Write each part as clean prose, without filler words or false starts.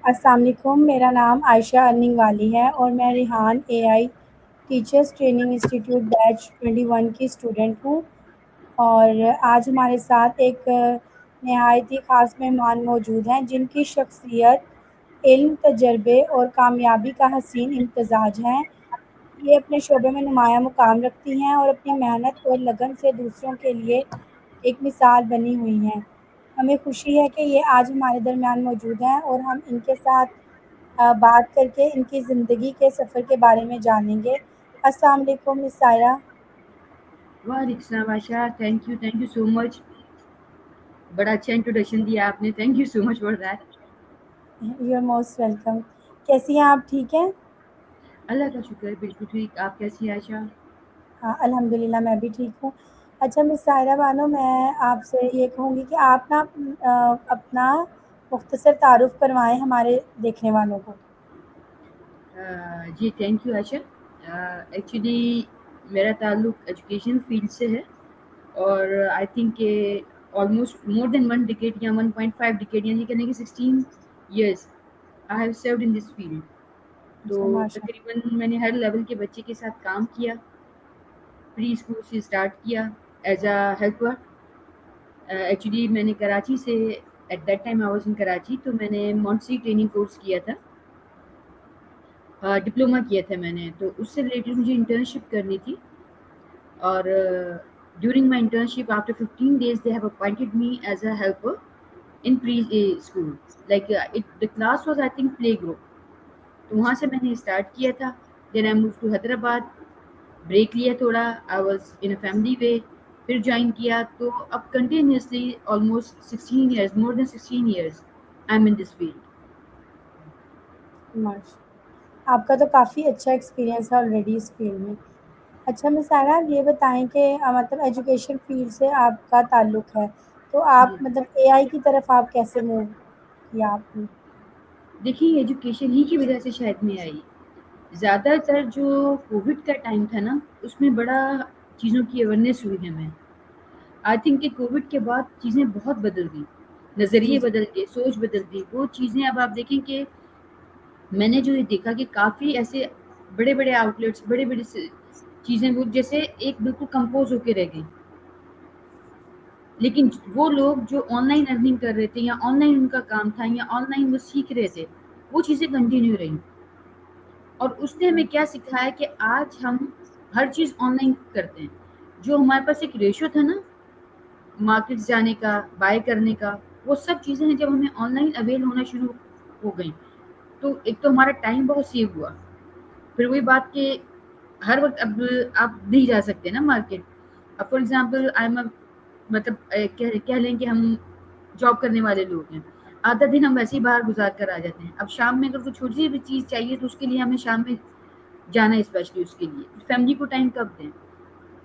السلام علیکم، میرا نام عائشہ ارننگ والی ہے اور میں ریحان اے آئی ٹیچرس ٹریننگ انسٹیٹیوٹ بیچ 21 کی اسٹوڈنٹ ہوں۔ اور آج ہمارے ساتھ ایک نہایت ہی خاص مہمان موجود ہیں جن کی شخصیت علم، تجربے اور کامیابی کا حسین امتزاج ہے۔ یہ اپنے شعبے میں نمایاں مقام رکھتی ہیں اور اپنی محنت اور لگن سے دوسروں کے لیے ایک مثال بنی ہوئی ہیں۔ ہمیں خوشی ہے کہ یہ آج ہمارے درمیان موجود ہیں اور ہم ان کے ساتھ بات کر کے ان کی زندگی کے سفر کے بارے میں جانیں گے۔ السلام علیکم مس سائرہ۔ وعلیکم السلام عائشہ، تھینک یو سو مچ. بڑا اچھا انٹروڈکشن دیا آپ نے. Thank you so much for that. You are most welcome. کیسی ہیں آپ؟ ٹھیک ہیں؟ اللہ کا شکر ہے، بالکل ٹھیک. آپ کیسی ہیں عائشہ؟ ہاں الحمد للہ میں بھی ٹھیک ہوں۔ اچھا مس سائرہ بانو، میں آپ سے یہ کہوں گی کہ آپ نا اپنا مختصر تعارف کروائیں ہمارے دیکھنے والوں کو۔ جی تھینک یو عائشہ. ایکچولی میرا تعلق ایجوکیشن فیلڈ سے ہے اور آئی تھنک کہ آلموسٹ مور دین 1 ڈیکیڈ یا 1.5 ڈیکیڈ یعنی کہنے کہ 16 years I have served in this field. تو اچھا ماشاء تقریباً میں نے ہر لیول کے بچے کے ساتھ کام کیا. پری اسکول سے اسٹارٹ کیا ایز اے ہیلپر. ایکچولی میں نے کراچی سے at that time I was in Karachi, تو میں نے مونٹسی ٹریننگ کورس کیا تھا، ڈپلوما کیا تھا میں نے. تو اس سے ریلیٹڈ مجھے انٹرنشپ کرنی تھی اور during my internship after 15 days they have appointed me as a helper in pre-school. Like the class was I think play group. تو وہاں سے میں نے اسٹارٹ کیا تھا. Then I move to Hyderabad. Break لیا تھوڑا، آئی واز ان اے فیملی وے. پھر جوائن کیا تو اب continuously almost 16 years, more than 16 years I am in this field. ماشاء آپ کا تو کافی اچھا ایکسپیرینس ہے آلریڈی اس فیلڈ میں۔ اچھا مس سائرہ، آپ یہ بتائیں کہ مطلب ایجوکیشن فیلڈ سے آپ کا تعلق ہے، تو جی آپ مطلب اے آئی کی طرف آپ کیسے موو کیا آپ نے؟ دیکھیے، ایجوکیشن ہی کی وجہ سے شاید میں آئی. زیادہ تر جو کووڈ کا ٹائم تھا نا، اس میں بڑا چیزوں کی اویئرنیس ہوئی ہمیں. آئی تھنک کہ کووڈ کے بعد چیزیں بہت بدل گئی، جی نظریے جی بدل گئے، سوچ بدل گئی. وہ چیزیں اب آپ دیکھیں کہ میں نے جو یہ دیکھا کہ کافی ایسے بڑے بڑے آؤٹ لیٹس، بڑے بڑے چیزیں وہ جیسے ایک بالکل کمپوز ہو کے رہ گئی. لیکن وہ لوگ جو آن لائن ارننگ کر رہے تھے یا آن لائن ان کا کام تھا یا آن لائن وہ سیکھ رہے تھے، وہ چیزیں کنٹینیو رہیں. اور اس نے ہمیں کیا سکھایا کہ آج ہم ہر چیز آن لائن کرتے ہیں. جو ہمارے پاس ایک ریشو تھا نا مارکیٹ جانے کا، بائی کرنے کا، وہ سب چیزیں جب ہمیں آن لائن اویل ہونا شروع ہو گئیں تو ایک تو ہمارا ٹائم بہت سیو ہوا. پھر وہی بات کہ ہر وقت اب آپ نہیں جا سکتے نا مارکیٹ. اب فار ایگزامپل مطلب کہہ لیں کہ ہم جاب کرنے والے لوگ ہیں، آدھا دن ہم ویسے ہی باہر گزار کر آ جاتے ہیں. اب شام میں اگر کوئی چھوٹی سی بھی چیز چاہیے تو اس کے لیے ہمیں شام میں جانا ہے، اسپیشلی اس کے لیے فیملی کو ٹائم کب دیں.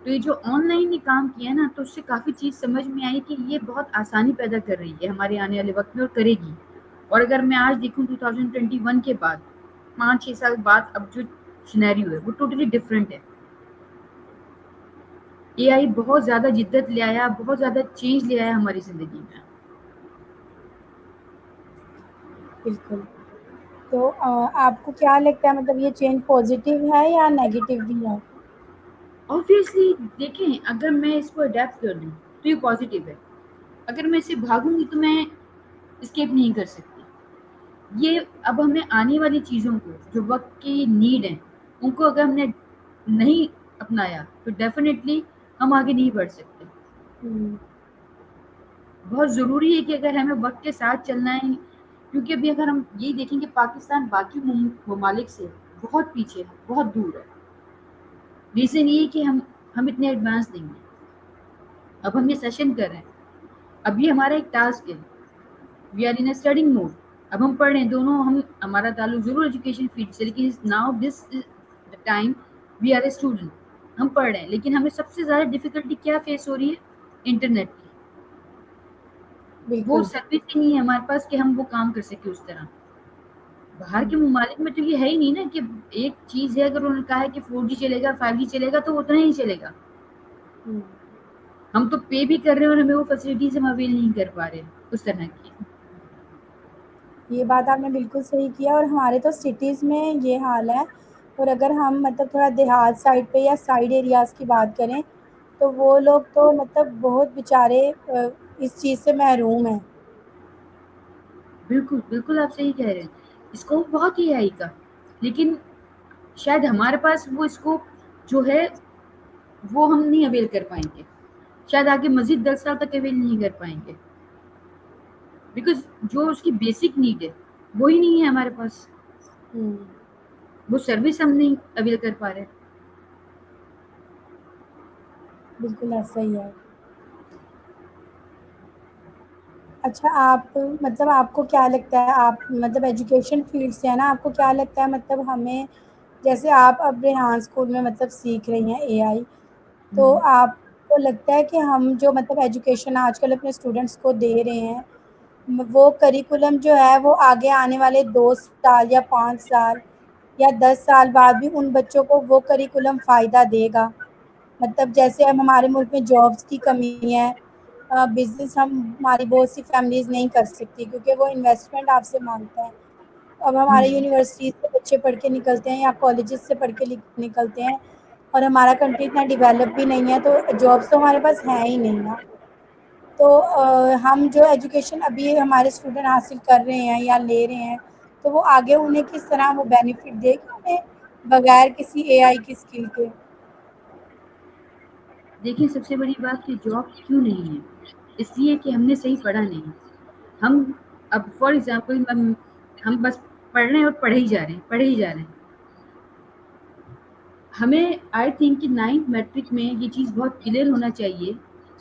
تو یہ جو آن لائن یہ کام کیا نا، تو اس سے کافی چیز سمجھ میں آئی کہ یہ بہت آسانی پیدا کر رہی ہے ہمارے آنے والے وقت میں اور کرے گی. اور اگر میں آج دیکھوں 2021 کے بعد 5-6 سال بعد اب جو سینیریو ہے وہ ٹوٹلی ڈفرینٹ ہے. اے آئی بہت زیادہ جدت لے آیا، بہت زیادہ چینج لے آیا ہماری زندگی میں. بالکل۔ تو آپ کو کیا لگتا ہے مطلب یہ چینج پازیٹیو ہے یا نیگیٹو بھی ہے؟ آبویسلی دیکھیں، اگر میں اس کو اڈیپٹ کر لوں تو یہ پازیٹیو ہے. اگر میں اسے بھاگوں گی تو میں اسکیپ نہیں کر سکتی. یہ اب ہمیں آنے والی چیزوں کو جو وقت کی نیڈ ہیں ان کو اگر ہم نے نہیں اپنایا تو ڈیفینیٹلی ہم آگے نہیں بڑھ سکتے. ہوں، بہت ضروری ہے کہ اگر ہمیں وقت کے ساتھ چلنا ہے، کیونکہ ابھی اگر ہم یہی دیکھیں کہ پاکستان باقی ممالک سے بہت پیچھے ہے، بہت دور ہے. ریزن یہ ہے کہ ہم اتنے ایڈوانس نہیں ہیں. اب ہم یہ سیشن کر رہے ہیں، اب یہ ہمارا ایک ٹاسک ہے. We are in studying mode. اب ہم پڑھ رہے ہیں دونوں، ہمارا تعلق ضرور ایجوکیشن فیلڈ سے، لیکن now this time we are a student. ہم پڑھ رہے ہیں لیکن ہمیں سب سے زیادہ ڈیفیکلٹی کیا فیس ہو رہی ہے؟ انٹرنیٹ کی. وہ بالکل سروس ہی نہیں ہے ہمارے پاس کہ ہم وہ کام کر سکیں اس طرح. باہر کے ممالک میں تو یہ ہے ہی نہیں نا کہ ایک چیز ہے اگر انہوں نے کہا ہے کہ 4G چلے گا، 5G چلے گا تو اتنا ہی چلے گا. ہوں، ہم تو پے بھی کر رہے ہیں اور ہمیں وہ فیسلٹیز ہم اویل نہیں کر پا رہے اس طرح کی. یہ بات آپ نے بالکل صحیح کیا، اور ہمارے تو سٹیز میں یہ حال ہے، اور اگر ہم مطلب تھوڑا دیہات سائڈ پہ یا سائڈ ایریاز کی بات کریں تو وہ لوگ تو مطلب بہت بیچارے اس چیز سے محروم ہیں۔ بالکل بالکل آپ صحیح کہہ رہے ہیں، اسکوپ بہت ہی ہے آئی کا، لیکن شاید ہمارے پاس وہ اسکوپ جو ہے وہ ہم نہیں اویل کر پائیں گے، شاید آگے مزید 10 سال تک اویل نہیں کر پائیں گے، بیکاز جو اس کی بیسک نیڈ ہے وہی نہیں ہے ہمارے پاس، ہوں، وہ سروس ہم نہیں اویل کر پا رہے۔ بالکل ایسا ہی ہے۔ اچھا، آپ مطلب آپ کو کیا لگتا ہے، آپ مطلب ایجوکیشن فیلڈ سے ہے نا، آپ کو کیا لگتا ہے مطلب ہمیں، جیسے آپ اب ریحان اسکول میں مطلب سیکھ رہی ہیں اے آئی، تو ہوں، آپ کو لگتا ہے کہ ہم جو مطلب ایجوکیشن آج کل اپنے اسٹوڈنٹس کو دے رہے ہیں، وہ کریکولم جو ہے وہ آگے آنے والے 2 سال یا 5 سال یا 10 سال بعد بھی ان بچوں کو وہ کریکولم فائدہ دے گا؟ مطلب جیسے اب ہمارے ملک میں جابس کی کمی ہے، بزنس ہماری بہت سی فیملیز نہیں کر سکتی کیونکہ وہ انویسٹمنٹ آپ سے مانگتا ہے۔ اب ہمارے ہوں، یونیورسٹیز سے بچے پڑھ کے نکلتے ہیں یا کالجز سے پڑھ کے نکلتے ہیں، اور ہمارا کنٹری اتنا ڈیولپ بھی نہیں ہے، تو جابس تو ہمارے پاس ہیں ہی نہیں نا۔ تو ہم جو ایجوکیشن ابھی ہمارے اسٹوڈنٹ حاصل کر رہے ہیں یا لے رہے ہیں، تو وہ آگے انہیں کس طرح وہ بینیفٹ دے گی انہیں بغیر کسی اے آئی کی اسکل کے؟ دیکھیں سب سے بڑی بات کہ جاب کیوں نہیں ہے، اس لیے کہ ہم نے صحیح پڑھا نہیں۔ ہم اب فار ایگزامپل ہم بس پڑھ رہے ہیں اور پڑھے ہی جا رہے ہیں، پڑھے ہی جا رہے ہیں۔ ہمیں آئی تھنک کہ 9th میٹرک میں یہ چیز بہت کلیئر ہونا چاہیے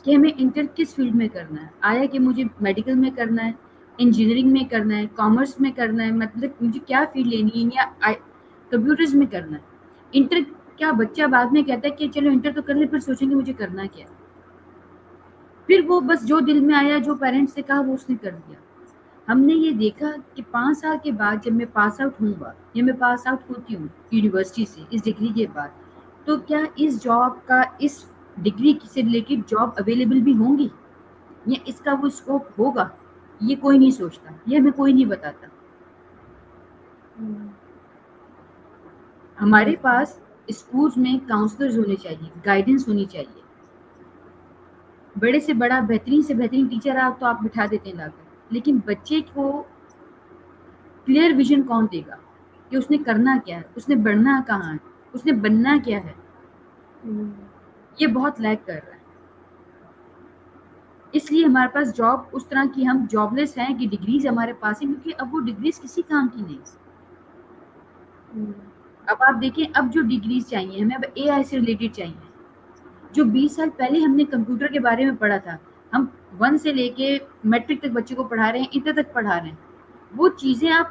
کہ ہمیں انٹر کس فیلڈ میں کرنا ہے، آیا کہ مجھے میڈیکل میں کرنا ہے، انجینئرنگ میں کرنا ہے، کامرس میں کرنا ہے، مطلب مجھے کیا فیلڈ لینی ہے، یا کمپیوٹرز میں کرنا ہے۔ انٹر کیا بچہ بعد میں کہتا ہے کہ چلو انٹر تو کر لیں، پھر سوچیں گے مجھے کرنا کیا ہے، پھر وہ بس جو دل میں آیا، جو پیرنٹس نے کہا وہ اس نے کر دیا۔ ہم نے یہ دیکھا کہ 5 سال کے بعد جب میں پاس آؤٹ ہوں گا یا میں پاس آؤٹ ہوتی ہوں یونیورسٹی سے اس ڈگری کے بعد، تو کیا اس جاب کا، اس ڈگری سے ریلیٹڈ جاب اویلیبل بھی ہوں گی، یا اس کا وہ اسکوپ ہوگا؟ یہ کوئی نہیں سوچتا، یہ ہمیں کوئی نہیں بتاتا۔ ہوں، ہمارے بالکل۔ پاس اسکولز میں کاؤنسلرز ہونے چاہیے، گائیڈنس ہونی چاہیے، بڑے سے بڑا بہترین سے بہترین ٹیچر آپ تو آپ بٹھا دیتے ہیں لا کر، لیکن بچے کو کلیئر ویژن کون دے گا کہ اس نے کرنا کیا ہے، اس نے بڑھنا کہاں ہے، اس نے بننا کیا ہے؟ ہوں، یہ بہت لیگ کر رہا ہے۔ اس لیے ہمارے پاس جاب اس طرح کی، ہم جاب لیس ہیں کہ ڈگریز ہمارے پاس ہیں، کیونکہ اب وہ ڈگریز کسی کام کی نہیں۔ ہوں، اب آپ دیکھیں، اب جو ڈگریز چاہیے ہمیں، اب اے آئی سے ریلیٹڈ چاہیے۔ جو 20 سال پہلے ہم نے کمپیوٹر کے بارے میں پڑھا تھا، ہم 1 سے لے کے میٹرک تک بچے کو پڑھا رہے ہیں، انٹر تک پڑھا رہے ہیں، وہ چیزیں آپ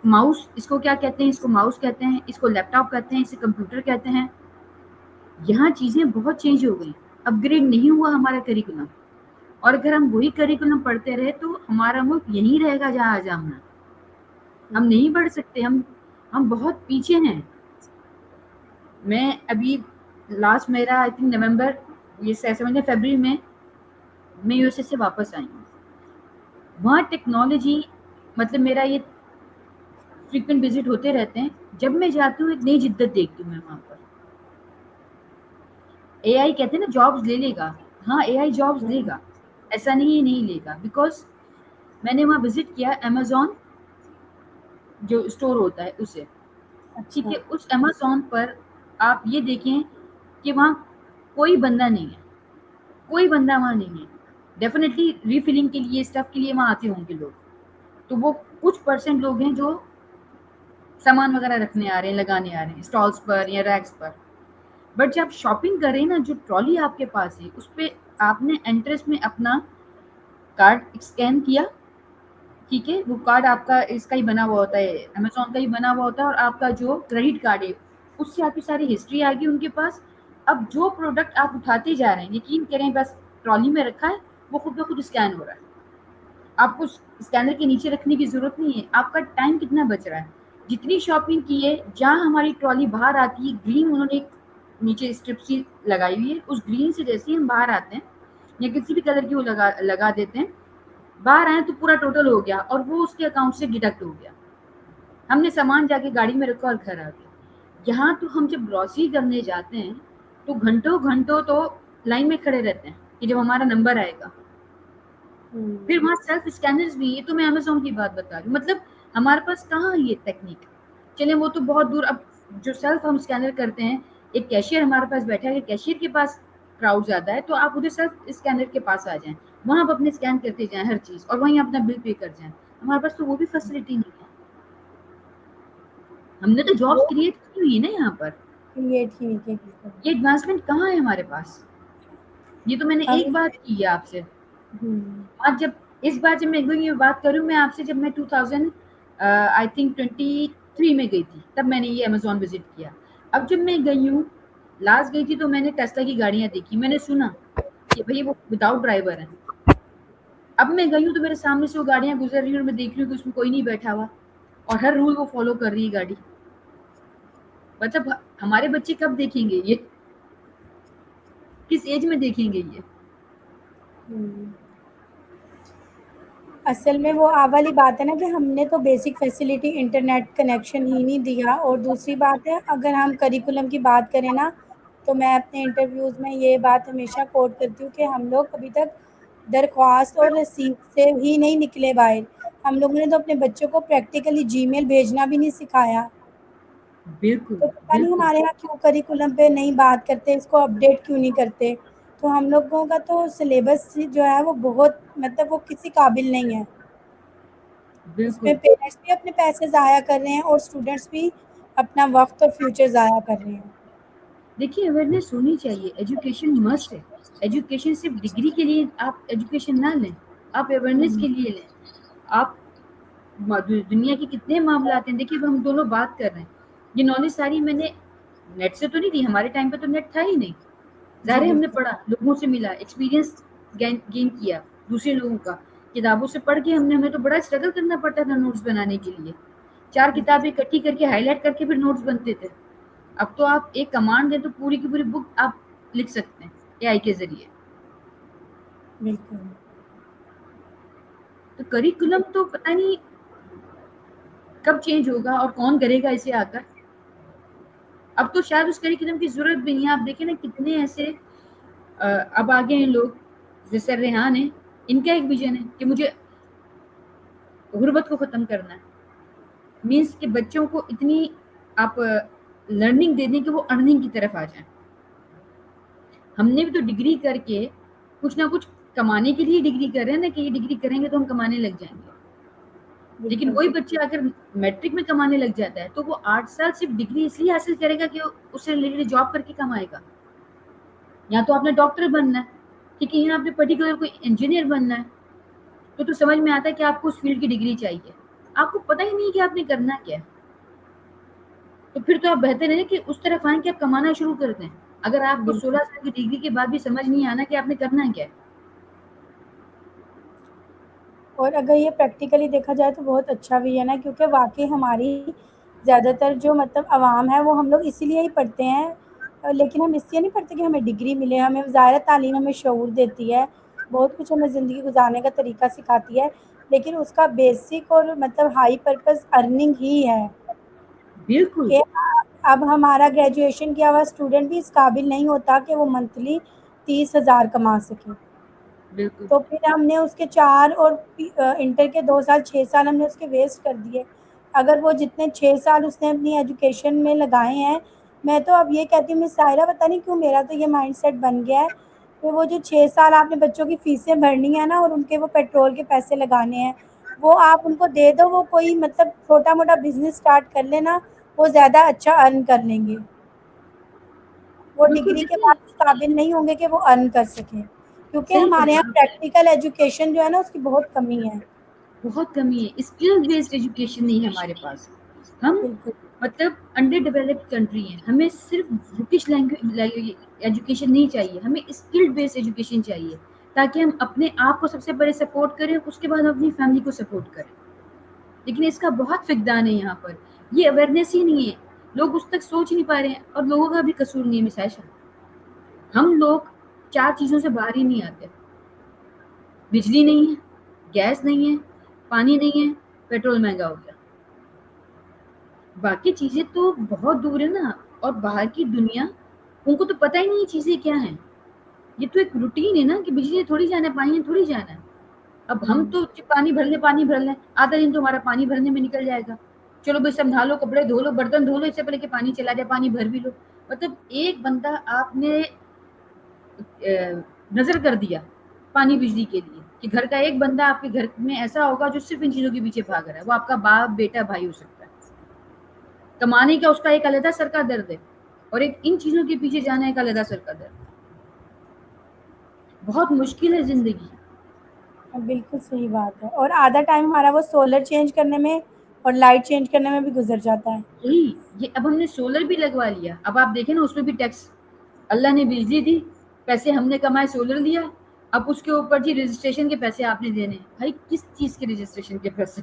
ماؤس، اس کو کیا کہتے ہیں، اس کو ماؤس کہتے ہیں، اس کو لیپ ٹاپ کہتے ہیں، اسے کمپیوٹر کہتے ہیں، یہاں چیزیں بہت چینج ہو گئی، اپ گریڈ نہیں ہوا ہمارا کریکولم، اور اگر ہم وہی کریکولم پڑھتے رہے تو ہمارا ملک یہیں رہے گا جہاں آج ہم ہیں، ہم ہوں، نہیں بڑھ سکتے، ہم بہت پیچھے ہیں۔ میں ابھی لاسٹ میرا آئی تھنک نومبر، یہ سمجھیں فیبرری میں یو ایس اے سے واپس آئی ہوں۔ وہاں ٹیکنالوجی، مطلب میرا یہ فریکوینٹ وزٹ ہوتے رہتے ہیں، جب میں جاتی ہوں ایک نئی جدت دیکھتی ہوں میں وہاں پر۔ اے آئی کہتے ہیں نا جابس لے لے گا، ہاں اے آئی جابس لے ہوں، گا، ایسا نہیں لے گا، بیکاز میں نے وہاں وزٹ کیا امیزون جو اسٹور ہوتا ہے اسے، ٹھیک اچھا، ہے، اس امیزون پر آپ یہ دیکھیں کہ وہاں کوئی بندہ نہیں ہے، کوئی بندہ وہاں نہیں ہے، ڈیفینیٹلی ریفلنگ کے لیے، اسٹف کے لیے وہاں آتے ہوں گے لوگ، تو وہ کچھ پرسنٹ لوگ ہیں جو سامان وغیرہ رکھنے آ رہے ہیں، لگانے آ رہے ہیں اسٹالس پر یا ریکس پر، بٹ جب شاپنگ کر رہے ہیں نا، جو ٹرالی آپ کے پاس ہے اس پہ آپ نے انٹرسٹ میں اپنا کارڈ اسکین کیا، ٹھیک ہے، وہ کارڈ آپ کا اس کا ہی بنا ہوا ہوتا ہے، امیزون کا ہی بنا ہوا ہوتا ہے، اور آپ کا جو کریڈٹ کارڈ ہے اس سے آپ کی ساری ہسٹری آ گئی ان کے پاس۔ اب جو پروڈکٹ آپ اٹھاتے جا رہے ہیں، یقین کریں بس ٹرالی میں رکھا ہے، وہ خود بخود اسکین ہو رہا ہے، آپ کو اسکینر کے نیچے رکھنے کی ضرورت نہیں ہے، آپ کا ٹائم کتنا بچ رہا ہے۔ جتنی شاپنگ کی ہے، جہاں ہماری ٹرالی باہر آتی ہے، گرین انہوں نے ایک نیچے اسٹرپ سی لگائی ہوئی ہے، اس گرین سے جیسے ہی ہم باہر آتے ہیں یا کسی بھی کلر کی وہ لگا دیتے ہیں، باہر آئے تو پورا ٹوٹل ہو گیا اور وہ اس کے اکاؤنٹ سے ڈیڈکٹ ہو گیا. ہم نے سامان جا کے گاڑی میں رکھا اور گھر آ گیا. یہاں تو ہم جب گروسری کرنے جاتے ہیں تو گھنٹوں گھنٹوں تو لائن میں کھڑے رہتے ہیں کہ جب ہمارا نمبر آئے گا. پھر وہاں سیلف اسکینرز بھی, یہ تو میں امیزون کی بات بتا رہی ہوں, مطلب ہمارے پاس کہاں یہ تکنیک. چلیں وہ تو بہت دور. اب جو سیلف ہم اسکینر کرتے ہیں, ایک کیشیئر ہمارے پاس بیٹھا ہے, کیشیئر کے پاس کراؤڈ زیادہ ہے تو آپ ادھر سیلف اسکینر کے پاس آ جائیں, وہاں آپ اپنے اسکین کرتے جائیں ہر چیز اور وہیں اپنا بل پے کر جائیں. ہمارے پاس تو وہ بھی فیسلٹی نہیں ہے. ہم نے تو جابس وہ کریٹ کی ہوئی نا یہاں پر, یہ ٹھیک ہے بالکل. یہ ایڈوانسمنٹ کہاں ہے ہمارے پاس. یہ تو میں نے ایک ہم بات کی ہے آپ سے. ہم، آج جب اس بار جب میں یہ بات کروں میں آپ سے, جب میں 2000 آئی تھنک 23 میں گئی تھی تب میں نے یہ امیزون وزٹ کیا. اب جب میں گئی ہوں, لاسٹ گئی تھی تو میں نے ٹیسلا کی گاڑیاں دیکھی, میں نے سنا کہ بھئی وہ وداؤٹ ڈرائیور ہیں. اب میں گئی ہوں تو میرے سامنے سے وہ گاڑیاں گزر رہی ہیں اور میں دیکھ رہی ہوں کہ اس میں کوئی نہیں بیٹھا ہوا اور ہر رول وہ فالو کر رہی ہے گاڑی. مطلب ہمارے بچے کب دیکھیں گے یہ, کس ایج میں دیکھیں گے یہ. اصل میں وہ والی بات ہے نا کہ ہم نے تو بیسک فیسلٹی انٹرنیٹ کنیکشن ہی نہیں دیا. اور دوسری بات ہے, اگر ہم کریکولم کی بات کریں نا تو میں اپنے انٹرویوز میں یہ بات ہمیشہ کوٹ کرتی ہوں کہ ہم لوگ ابھی تک درخواست اور رسید سے ہی نہیں نکلے باہر. ہم لوگوں نے تو اپنے بچوں کو پریکٹیکلی جی میل بھیجنا بھی نہیں سکھایا. بالکل تو پتہ نہیں بالکل. ہمارے یہاں کیوں کریکولم پہ نہیں بات کرتے, اس کو اپڈیٹ کیوں نہیں کرتے. تو ہم لوگوں کا تو سلیبس جو ہے وہ بہت, مطلب وہ کسی قابل نہیں ہے. اس میں بالکل پیرنٹس بھی اپنے پیسے ضائع کر رہے ہیں اور اسٹوڈینٹس بھی اپنا وقت اور فیوچر ضائع کر رہے ہیں. دیکھیے اویئرنیس ہونی چاہیے, ایجوکیشن مسٹ ہے. ایجوکیشن صرف ڈگری کے لیے آپ ایجوکیشن نہ لیں, آپ اویئرنیس کے لیے لیں. آپ دنیا کے کتنے معاملات ہیں, دیکھیے ہم دونوں بات کر رہے ہیں, یہ نالج ساری میں نے نیٹ سے تو نہیں دی, ہمارے ٹائم پہ تو نیٹ تھا ہی نہیں. جی ظاہر ہے ہم نے بالکل. پڑھا, لوگوں سے ملا, ایکسپیرینس گین کیا دوسرے لوگوں کا, کتابوں سے پڑھ کے ہمیں تو بڑا اسٹرگل کرنا پڑتا تھا نوٹس بنانے کے لیے. 4 کتابیں اکٹھی کر کے ہائی لائٹ کر کے پھر نوٹس بنتے تھے. اب تو آپ ایک کمانڈ دیں تو پوری کی پوری بک آپ لکھ سکتے ہیں اے آئی کے ذریعے. بالکل. تو کریکولم تو پتہ نہیں کب چینج ہوگا اور کون کرے گا اسے آ کر. اب تو شاید اس کریکولم کی ضرورت بھی نہیں ہے. آپ دیکھیں نا کتنے ایسے اب آگے ہیں لوگ, جیسے ریحان ہے, ان کا ایک ویژن ہے کہ مجھے غربت کو ختم کرنا ہے. مینس کہ بچوں کو اتنی آپ لرننگ دے دیں کہ وہ ارننگ کی طرف آ جائیں. ہم نے بھی تو ڈگری کر کے کچھ نہ کچھ کمانے کے لیے ڈگری کر رہے ہیں نا, کہ یہ ڈگری کریں گے تو ہم کمانے لگ جائیں گے. لیکن بالکل وہی صحیح. بچہ اگر میٹرک میں کمانے لگ جاتا ہے تو وہ 8 سال صرف ڈگری اس لیے حاصل کرے گا کہ اس سے ریلیٹڈ جاب کر کے کمائے گا. یا تو آپ نے ڈاکٹر بننا ہے, ٹھیک ہے, یہاں آپ نے پرٹیکولر کوئی انجینئر بننا ہے, تو سمجھ میں آتا ہے کہ آپ کو اس فیلڈ کی ڈگری چاہیے. آپ کو پتہ ہی نہیں کہ آپ نے کرنا کیا ہے, تو پھر تو آپ بہتر ہے کہ اس طرف آئیں کہ آپ کمانا شروع کر دیں. اگر آپ کو بالکل. 16 سال کی ڈگری کے بعد بھی سمجھ نہیں آنا کہ آپ نے کرنا کیا ہے. اور اگر یہ پریکٹیکلی دیکھا جائے تو بہت اچھا بھی ہے نا, کیونکہ واقعی ہماری زیادہ تر جو مطلب عوام ہے وہ ہم لوگ اسی لیے ہی پڑھتے ہیں, لیکن ہم اس لیے نہیں پڑھتے کہ ہمیں ڈگری ملے. ہمیں ظاہر تعلیم ہمیں شعور دیتی ہے, بہت کچھ ہمیں زندگی گزارنے کا طریقہ سکھاتی ہے, لیکن اس کا بیسک اور مطلب ہائی پرپز ارننگ ہی ہے. بالکل کہ اب ہمارا گریجویشن کیا ہوا اسٹوڈنٹ بھی اس قابل نہیں ہوتا کہ وہ منتھلی 30,000 کما سکے. بالکل تو پھر ہم نے اس کے 4 اور انٹر کے 2 سال 6 سال ہم نے اس کے ویسٹ کر دیے. اگر وہ جتنے 6 سال اس نے اپنی ایجوکیشن میں لگائے ہیں, میں تو اب یہ کہتی ہوں مس سائرہ پتہ نہیں کیوں میرا تو یہ مائنڈ سیٹ بن گیا ہے کہ وہ جو 6 سال آپ نے بچوں کی فیسیں بھرنی ہے نا اور ان کے وہ پیٹرول کے پیسے لگانے ہیں, وہ آپ ان کو دے دو, وہ کوئی مطلب چھوٹا موٹا بزنس اسٹارٹ کر لینا, وہ زیادہ اچھا ارن کر لیں گے. وہ بالکل ڈگری کے دیکھیے بعد اس قابل نہیں ہوں گے کہ وہ ارن کر سکیں, کیونکہ صحیح ہمارے کہا یہاں آپ نے, پریکٹیکل ایجوکیشن جو ہے نا اس کی بہت کمی ہے. بہت کمی ہے. اسکل بیسڈ ایجوکیشن نہیں ہے ہمارے پاس. ہم بالکل. مطلب انڈر ڈیولپڈ کنٹری ہیں, ہمیں صرف برٹش لینگویج ایجوکیشن نہیں چاہیے, ہمیں اسکل بیسڈ ایجوکیشن چاہیے تاکہ ہم اپنے آپ کو سب سے پہلے سپورٹ کریں, اس کے بعد ہم اپنی فیملی کو سپورٹ کریں. لیکن اس کا بہت فقدان ہے یہاں پر, یہ اویئرنیس ہی نہیں ہے, لوگ اس تک سوچ نہیں پا رہے ہیں. اور لوگوں کا بھی قصور نہیں ہے مس عائشہ, ہم لوگ 4 چیزوں سے باہر ہی نہیں آتے. بجلی نہیں ہے, گیس نہیں ہے, پانی نہیں ہے, پیٹرول مہنگا ہو گیا. باقی چیزیں تو بہت دور ہے نا, اور باہر کی دنیا ان کو تو پتہ ہی نہیں یہ چیزیں کیا ہیں. یہ تو ایک روٹین ہے نا کہ بجلی تھوڑی جانا ہے, پانی تھوڑی جانا ہے. اب ہم تو پانی بھر لیں, آدھا دن تو ہمارا پانی بھرنے میں نکل جائے گا. چلو بھائی سنبھالو, کپڑے دھو لو, برتن دھو لو, اس سے پہلے کہ پانی چلا جائے, پانی بھر بھی لو. مطلب ایک بندہ آپ نے نظر کر دیا پانی بجلی کے لیے کہ گھر کا ایک بندہ آپ کے گھر میں ایسا ہوگا جو صرف ان چیزوں کے پیچھے بھاگ رہا ہے. وہ آپ کا باپ, بیٹا, بھائی ہو سکتا ہے. کمانے کا اس کا ایک علیحدہ سر کا درد ہے, اور ایک ان چیزوں کے پیچھے جانا ایک علیحدہ سر کا درد. بہت مشکل ہے زندگی. بالکل صحیح بات ہے. اور آدھا ٹائم ہمارا وہ سولر چینج کرنے میں اور لائٹ چینج کرنے میں بھی گزر جاتا ہے. یہی یہ اب ہم نے سولر بھی لگوا لیا, اب آپ دیکھیں نا اس میں بھی ٹیکس. اللہ نے بجلی دی, پیسے ہم نے کمائے, سولر لیا, اب اس کے اوپر جی رجسٹریشن کے پیسے آپ نے دینے. بھائی کس چیز کے رجسٹریشن کے پیسے,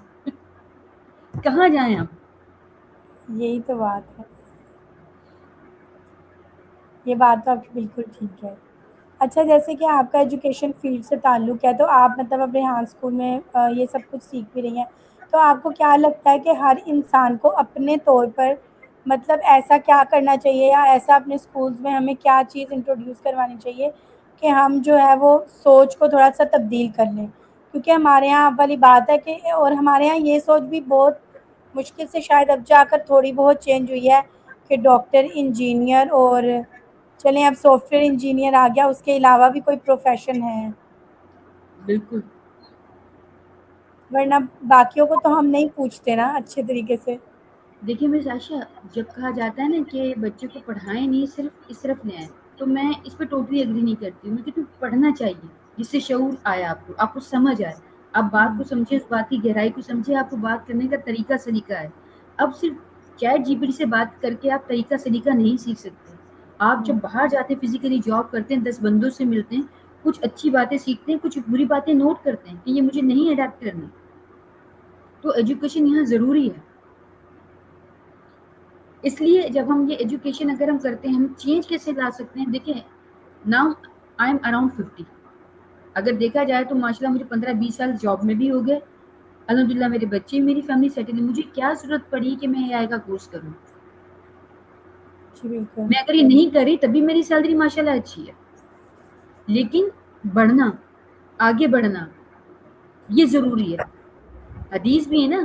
کہاں جائیں ہم؟ یہی تو بات ہے. یہ بات تو آپ کی بالکل ٹھیک ہے. اچھا جیسے کہ آپ کا ایجوکیشن فیلڈ سے تعلق ہے, تو آپ مطلب اپنے ریحان اسکول میں یہ سب کچھ سیکھ بھی رہی ہیں, تو آپ کو کیا لگتا ہے کہ ہر انسان کو اپنے طور پر مطلب ایسا کیا کرنا چاہیے, یا ایسا اپنے اسکولس میں ہمیں کیا چیز انٹروڈیوس کروانی چاہیے کہ ہم جو ہے وہ سوچ کو تھوڑا سا تبدیل کر لیں؟ کیونکہ ہمارے یہاں والی بات ہے کہ, اور ہمارے یہاں یہ سوچ بھی بہت مشکل سے شاید اب جا کر تھوڑی بہت چینج ہوئی ہے کہ ڈاکٹر, انجینئر, اور چلیں اب سافٹ ویئر انجینئر آ گیا, اس کے علاوہ بھی کوئی پروفیشن ہے, بالکل. ورنہ باقیوں کو تو ہم نہیں پوچھتے نا اچھے طریقے سے. دیکھیے مس عائشہ, جب کہا جاتا ہے نا کہ بچے کو پڑھائیں نہیں صرف اسرف لے آئیں, تو میں اس پہ ٹوٹلی ایگری نہیں کرتی ہوں. میں کہتی ہوں پڑھنا چاہیے جس سے شعور آئے, آپ کو سمجھ آئے, آپ بات کو سمجھے, اس بات کی گہرائی کو سمجھے, آپ کو بات کرنے کا طریقہ سلیقہ ہے. اب صرف چیٹ جی پی ٹی سے بات کر کے آپ طریقہ سلیقہ نہیں سیکھ سکتے. آپ جب باہر جاتے ہیں, فزیکلی جاب کرتے ہیں, 10 بندوں سے ملتے ہیں, کچھ اچھی باتیں سیکھتے ہیں, کچھ بری باتیں نوٹ کرتے ہیں کہ یہ مجھے نہیں اڈیپٹ کرنی. تو ایجوکیشن یہاں ضروری ہے. اس لیے جب ہم یہ ایجوکیشن اگر ہم کرتے ہیں, ہم چینج کیسے لا سکتے ہیں؟ دیکھیں ناؤ آئی ایم اراؤنڈ 50. اگر دیکھا جائے تو ماشاء اللہ مجھے 15-20 سال جاب میں بھی ہو گئے, الحمد للہ میرے بچے, میری فیملی سیٹل ہے. مجھے کیا ضرورت پڑی کہ میں اے آئی کا کورس کروں؟ جی بالکل. میں اگر یہ نہیں کری تبھی میری سیلری ماشاء اللہ اچھی ہے. لیکن بڑھنا, آگے بڑھنا یہ ضروری ہے. حدیث بھی ہے نا,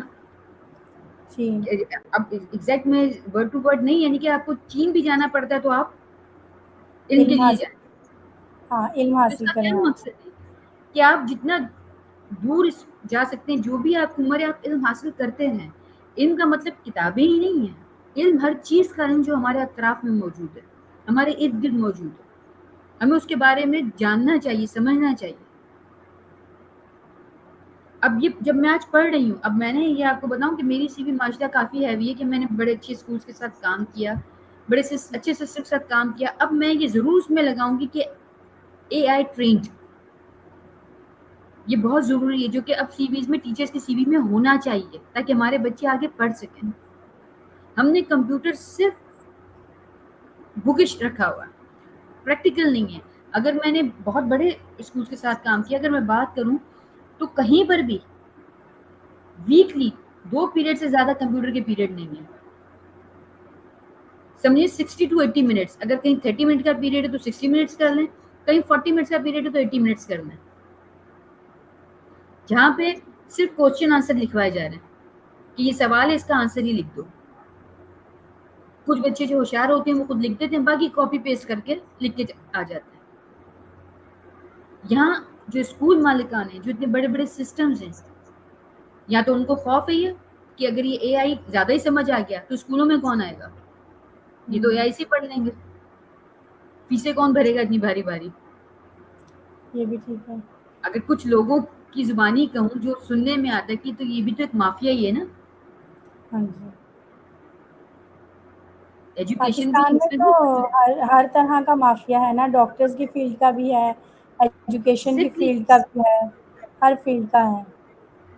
جی اب ایگزیکٹ میں ورڈ ٹو ورڈ نہیں, یعنی کہ آپ کو چین بھی جانا پڑتا ہے تو آپ علم کے علم لیے حاصل, جائیں. ہاں علم تو اس حاصل کا کریں کیا آپ. مقصد ہے کہ آپ جتنا دور جا سکتے ہیں, جو بھی آپ عمر آپ علم حاصل کرتے ہیں, علم کا مطلب کتابیں ہی نہیں ہے. علم ہر چیز کا علم جو ہمارے اطراف میں موجود ہے, ہمارے ارد گرد موجود ہے, ہمیں اس کے بارے میں جاننا چاہیے, سمجھنا چاہیے. اب یہ جب میں آج پڑھ رہی ہوں, اب میں نے یہ آپ کو بتاؤں کہ میری سی وی ماشاءاللہ کافی ہیوی ہے, کہ میں نے بڑے اچھے اسکولس کے ساتھ کام کیا, بڑے اچھے سسٹم کے ساتھ کام کیا. اب میں یہ ضرور اس میں لگاؤں گی کہ اے آئی ٹرینڈ, یہ بہت ضروری ہے, جو کہ اب سی ویز میں, ٹیچرس کی سی وی میں ہونا چاہیے, تاکہ ہمارے بچے آگے پڑھ سکیں. ہم نے کمپیوٹر صرف بکش رکھا ہوا, پریکٹیکل نہیں ہے. اگر میں نے بہت بڑے اسکول کے ساتھ کام کیا, اگر میں بات کروں تو کہیں پر بھی ویکلی 2 پیریڈ سے زیادہ کمپیوٹر کے پیریڈ نہیں ہے. سمجھے 60 to 80 منٹس, اگر کہیں 30 منٹ کا پیریڈ ہے تو 60 منٹس کر لیں, کہیں 40 منٹس کا پیریڈ ہے تو 80 منٹس کر لیں, جہاں پہ صرف کوشچن آنسر لکھوائے جا رہے ہیں کہ یہ سوال ہے, اس کا آنسر ہی لکھ دو. کچھ بچے جو ہوشیار ہوتے ہیں وہ خود لکھ دیتے ہیں, باقی کاپی پیسٹ کر کے لکھ کے آ جاتے ہیں. یہاں جو اسکول مالکان ہیں, جو اتنے بڑے بڑے سسٹمز ہیں, یا تو ان کو خوف ہے یہ کہ اگر یہ اے آئی زیادہ ہی سمجھ آ گیا تو اسکولوں میں کون آئے گا, یہ تو اے آئی سے پڑھ لیں گے, فیسیں کون بھرے گا اتنی بھاری بھاری. یہ بھی ٹھیک ہے. اگر کچھ لوگوں کی زبانی کہوں, جو سننے میں آتا ہے کہ تو یہ بھی تو ایک مافیا ہی ہے نا. ہاں جی. ایجوکیشن بھی پاکستان میں تو ہر طرح کا مافیا ہے نا, ڈاکٹرز کی فیلڈ کا بھی ہے, ایجوکیشن کی ایگزیکٹلی, فیلڈ کا بھی ہے, ہر فیلڈ کا ہے.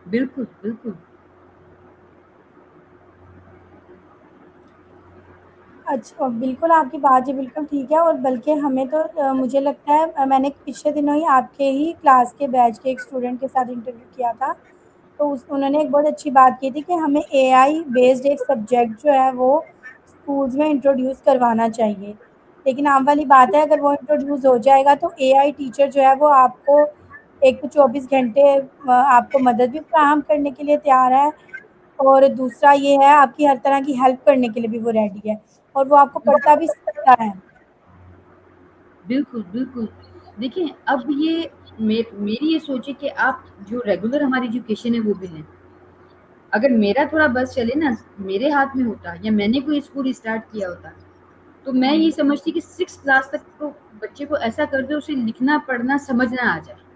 بالکل بالکل. اچھا بالکل آپ کی بات یہ بالکل ٹھیک ہے، اور بلکہ ہمیں تو مجھے لگتا ہے میں نے پچھلے دنوں ہی آپ کے ہی کلاس کے بیچ کے ایک اسٹوڈنٹ کے ساتھ انٹرویو کیا تھا، تو انہوں نے ایک بہت اچھی بات کی تھی کہ ہمیں اے آئی بیسڈ ایک سبجیکٹ جو ہے وہ اسکولز میں انٹروڈیوس کروانا چاہیے، لیکن عام والی بات ہے اگر وہ انٹروڈیوس ہو جائے گا تو اے آئی ٹیچر جو ہے وہ آپ کو ایک تو 24 گھنٹے آپ کو مدد بھی فراہم کرنے کے لیے تیار ہے، اور دوسرا یہ ہے آپ کی ہر طرح کی ہیلپ کرنے کے لیے بھی وہ ریڈی ہے، اور وہ آپ کو پڑھتا بھی سکھتا ہے۔ بالکل بالکل، دیکھیں اب یہ میری یہ سوچ ہے کہ آپ جو ریگولر ہماری ایجوکیشن ہے وہ بھی لیں۔ اگر میرا تھوڑا بس چلے نا، میرے ہاتھ میں ہوتا یا میں نے کوئی اسکول اسٹارٹ کیا ہوتا، تو میں یہ سمجھتی کہ 6 کلاس تک تو بچے کو ایسا کر دے اسے لکھنا پڑھنا سمجھنا آ جائے،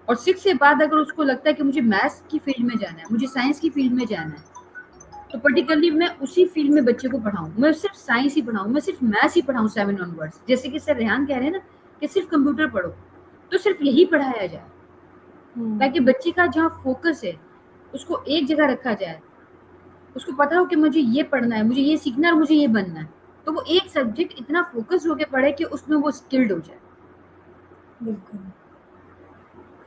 اور 6 سے بعد اگر اس کو لگتا ہے کہ مجھے میتھس کی فیلڈ میں جانا ہے، مجھے سائنس کی فیلڈ میں جانا ہے، تو پرٹیکولرلی میں اسی فیلڈ میں بچے کو پڑھاؤں، میں صرف سائنس ہی پڑھاؤں، میں صرف میتھس ہی پڑھاؤں 7 آنورڈس، جیسے کہ سر ریحان کہہ رہے ہیں نا کہ صرف کمپیوٹر پڑھو، تو صرف یہی پڑھایا جائے تاکہ بچے کا جہاں فوکس ہے اس کو ایک جگہ رکھا جائے، اس کو پتا ہو کہ مجھے یہ پڑھنا ہے، مجھے یہ سیکھنا ہے اور مجھے یہ بننا ہے، تو وہ ایک سبجیکٹ اتنا فوکس ہو کے پڑھے کہ اس میں وہ اسکلڈ ہو جائے۔ بالکل،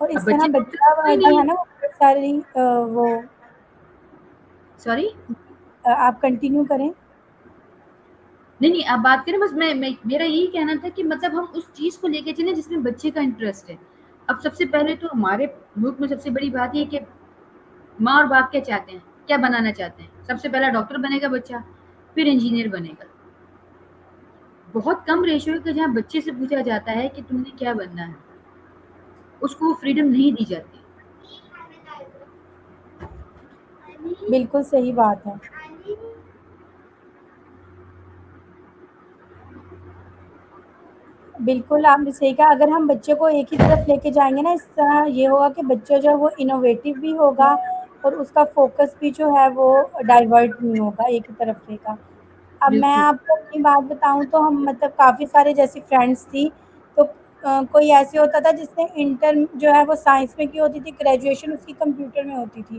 اور اب اس طرح بچے کو بچہ ہی جو ہے نہیں، نا وہ بہت ساری وہ سوری آپ کنٹینیو کریں۔ نہیں آپ بات کریں، بس میرا یہی کہنا تھا کہ مطلب ہم اس چیز کو لے کے چلیں جس میں بچے کا انٹرسٹ ہے۔ اب سب سے پہلے تو ہمارے ملک میں سب سے بڑی بات یہ کہ ماں اور باپ کیا چاہتے ہیں، کیا بنانا چاہتے ہیں، سب سے پہلا ڈاکٹر بنے گا بچہ، پھر انجینئر بنے گا۔ بہت کم ریشو ہے کہ جہاں بچے سے پوچھا جاتا ہے کہ تم نے کیا بننا ہے، اس کو فریڈم نہیں دی جاتی۔ بالکل صحیح بات ہے، بالکل آپ نے صحیح کہا، اگر ہم بچے کو ایک ہی طرف لے کے جائیں گے نا، اس طرح یہ ہوگا کہ بچہ جو ہے وہ انوویٹو بھی ہوگا اور اس کا فوکس بھی جو ہے وہ ڈائیورٹ نہیں ہوگا ایک ہی طرف لے گا۔ اب میں بالکل آپ کو اپنی بات بتاؤں تو ہم مطلب کافی سارے جیسی فرینڈس تھی، تو کوئی ایسے ہوتا تھا جس نے انٹر جو ہے وہ سائنس میں کی ہوتی تھی، گریجویشن اس کی کمپیوٹر میں ہوتی تھی،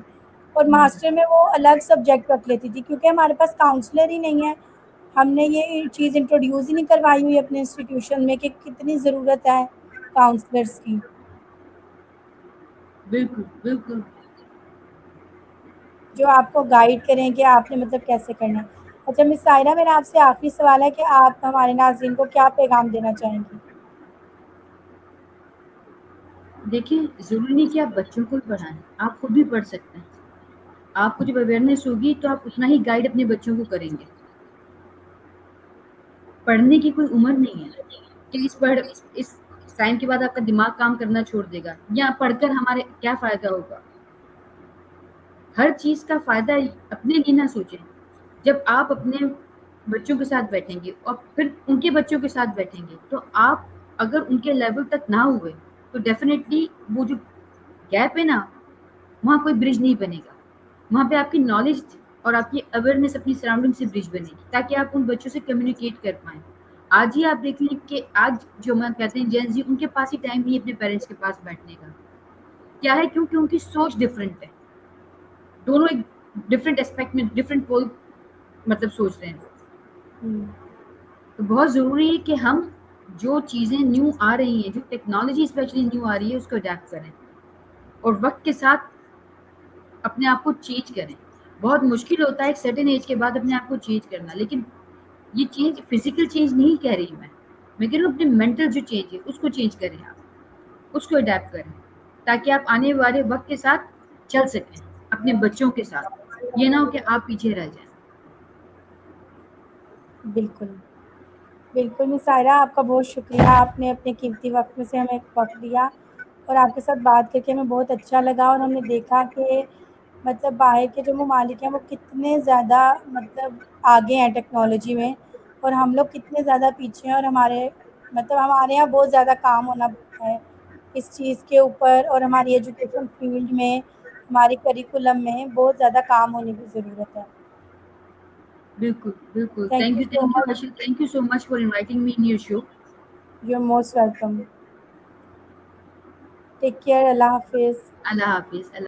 اور ماسٹر میں وہ الگ سبجیکٹ رکھ لیتی تھی، کیونکہ ہمارے پاس کاؤنسلر ہی نہیں ہے، ہم نے یہ چیز انٹروڈیوس ہی نہیں کروائی ہوئی اپنے انسٹیٹیوشن میں کہ کتنی ضرورت ہے کاؤنسلرس کی، بالکل بالکل۔ جو آپ کو گائیڈ کریں کہ آپ نے مطلب کیسے کرنا ہے۔ اچھا مس سائرہ، میرا آپ سے آخری سوال ہے کہ آپ ہمارے ناظرین کو کیا پیغام دینا چاہیں گی؟ دیکھیں ضروری نہیں کہ آپ بچوں کو پڑھائیں، آپ خود بھی پڑھ سکتے ہیں۔ آپ کو جب اویئرنیس ہوگی تو آپ اتنا ہی گائیڈ اپنے بچوں کو کریں گے۔ پڑھنے کی کوئی عمر نہیں ہے کہ اس ٹائم کے بعد آپ کا دماغ کام کرنا چھوڑ دے گا، یا پڑھ کر ہمارے کیا فائدہ ہوگا۔ ہر چیز کا فائدہ اپنے لیے نہ سوچیں۔ جب آپ اپنے بچوں کے ساتھ بیٹھیں گے اور پھر ان کے بچوں کے ساتھ بیٹھیں گے، تو آپ اگر ان کے لیول تک نہ ہوئے تو ڈیفینیٹلی وہ جو گیپ ہے نا، وہاں کوئی برج نہیں بنے گا۔ وہاں پہ آپ کی نالج اور آپ کی اویئرنیس اپنی سراؤنڈنگ سے برج بنے گی، تاکہ آپ ان بچوں سے کمیونیکیٹ کر پائیں۔ آج ہی آپ دیکھ لیں کہ آج جو ہم کہتے ہیں جین زی، ان کے پاس ہی ٹائم نہیں ہے اپنے پیرنٹس کے پاس بیٹھنے کا۔ کیا ہے؟ کیونکہ ان کی سوچ ڈفرینٹ ہے، دونوں ایک ڈفرینٹ اسپیکٹ میں ڈفرینٹ پول مطلب سوچ رہے ہیں۔ تو بہت ضروری ہے کہ ہم جو چیزیں نیو آ رہی ہیں، جو ٹیکنالوجی اسپیشلی نیو آ رہی ہے، اس کو اڈیپٹ کریں اور وقت کے ساتھ اپنے آپ کو چینج کریں۔ بہت مشکل ہوتا ہے ایک سرٹن ایج کے بعد اپنے آپ کو چینج کرنا، لیکن یہ چینج فزیکل چینج نہیں کہہ رہی میں کہہ رہی ہوں اپنے مینٹل جو چینج ہے اس کو چینج کریں، آپ اس کو اڈیپٹ کریں، تاکہ آپ آنے والے وقت کے ساتھ چل سکیں، اپنے بچوں کے ساتھ، یہ نہ ہو کہ آپ پیچھے رہ جائیں۔ بالکل بالکل مس سائرہ، آپ کا بہت شکریہ، آپ نے اپنے قیمتی وقت میں سے ہمیں وقت دیا، اور آپ کے ساتھ بات کر کے ہمیں بہت اچھا لگا، اور ہم نے دیکھا کہ مطلب باہر کے جو ممالک ہیں وہ کتنے زیادہ مطلب آگے ہیں ٹیکنالوجی میں، اور ہم لوگ کتنے زیادہ پیچھے ہیں، اور ہمارے مطلب ہمارے یہاں بہت زیادہ کام ہونا ہے اس چیز کے اوپر، اور ہماری ایجوکیشن فیلڈ میں، ہمارے کریکولم میں بہت زیادہ کام ہونے کی ضرورت ہے۔ بالکل بالکل، thank thank you you so thank you much, Ashiq, thank you so much for inviting me in your show. You are most welcome, take care, اللہ حافظ۔ اللہ حافظ۔